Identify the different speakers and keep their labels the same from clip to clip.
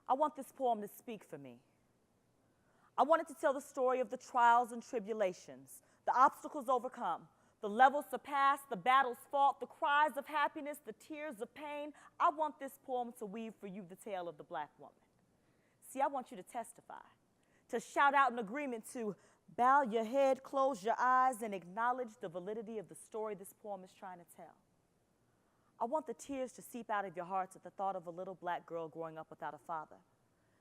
Speaker 1: I want this poem to speak for me. I wanted to tell the story of the trials and tribulations, the obstacles overcome, the levels surpassed, the battles fought, the cries of happiness, the tears of pain. I want this poem to weave for you the tale of the black woman. See, I want you to testify, to shout out in agreement, to bow your head, close your eyes, and acknowledge the validity of the story this poem is trying to tell. I want the tears to seep out of your hearts at the thought of a little black girl growing up without a father,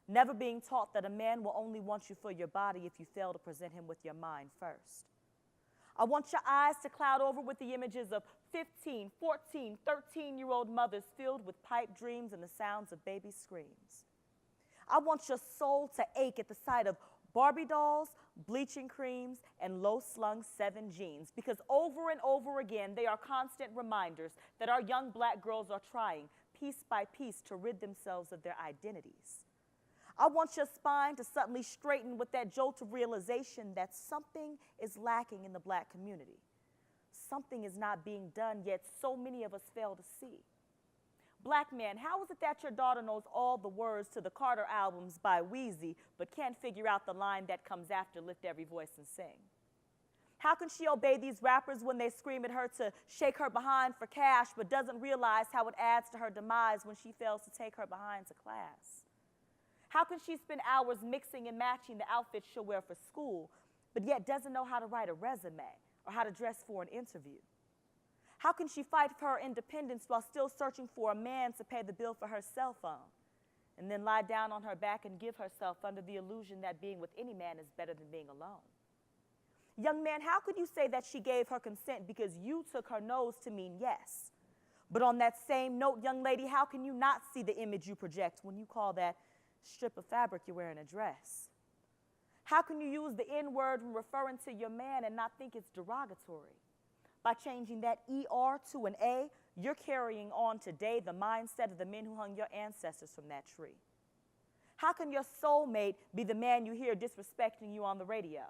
Speaker 1: never being taught that a man will only want you for your body if you fail to present him with your mind first. I want your eyes to cloud over with the images of 15, 14, 13-year-old mothers filled with pipe dreams and the sounds of baby screams. I want your soul to ache at the sight of Barbie dolls, bleaching creams, and low-slung 7 jeans, because over and over again, they are constant reminders that our young black girls are trying, piece by piece, to rid themselves of their identities. I want your spine to suddenly straighten with that jolt of realization that something is lacking in the black community. Something is not being done, yet so many of us fail to see. Black man, how is it that your daughter knows all the words to the Carter albums by Weezy, but can't figure out the line that comes after Lift Every Voice and Sing? How can she obey these rappers when they scream at her to shake her behind for cash, but doesn't realize how it adds to her demise when she fails to take her behind to class? How can she spend hours mixing and matching the outfits she'll wear for school, but yet doesn't know how to write a resume or how to dress for an interview? How can she fight for her independence while still searching for a man to pay the bill for her cell phone, and then lie down on her back and give herself under the illusion that being with any man is better than being alone? Young man, how could you say that she gave her consent because you took her nose to mean yes? But on that same note, young lady, how can you not see the image you project when you call that strip of fabric you're wearing a dress? How can you use the N-word when referring to your man and not think it's derogatory? By changing that ER to an A, you're carrying on today the mindset of the men who hung your ancestors from that tree. How can your soulmate be the man you hear disrespecting you on the radio?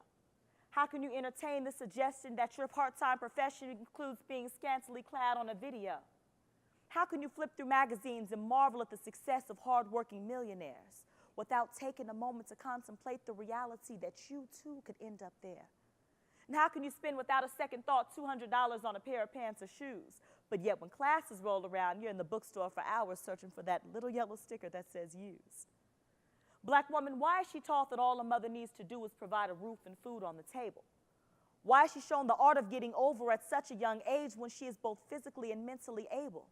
Speaker 1: How can you entertain the suggestion that your part-time profession includes being scantily clad on a video? How can you flip through magazines and marvel at the success of hard-working millionaires without taking a moment to contemplate the reality that you too could end up there? And how can you spend without a second thought $200 on a pair of pants or shoes, but yet when classes roll around, you're in the bookstore for hours searching for that little yellow sticker that says used? Black woman, why is she taught that all a mother needs to do is provide a roof and food on the table? Why is she shown the art of getting over at such a young age when she is both physically and mentally able?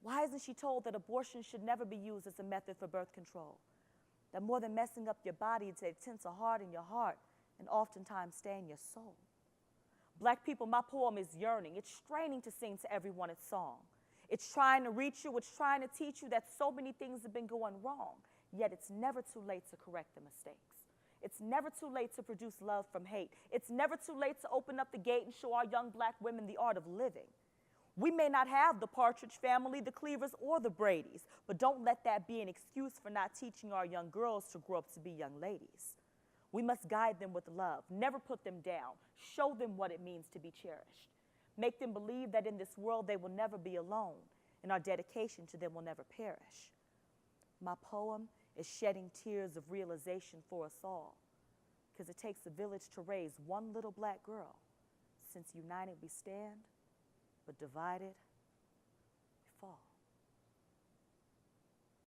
Speaker 1: Why isn't she told that abortion should never be used as a method for birth control? That more than messing up your body, it tends to harden your heart and oftentimes stain your soul. Black people, my poem is yearning. It's straining to sing to everyone its song. It's trying to reach you. It's trying to teach you that so many things have been going wrong, yet it's never too late to correct the mistakes. It's never too late to produce love from hate. It's never too late to open up the gate and show our young black women the art of living. We may not have the Partridge Family, the Cleavers, or the Bradys, but don't let that be an excuse for not teaching our young girls to grow up to be young ladies. We must guide them with love, never put them down, show them what it means to be cherished. Make them believe that in this world they will never be alone, and our dedication to them will never perish. My poem is shedding tears of realization for us all, because it takes a village to raise one little black girl. Since united we stand, but divided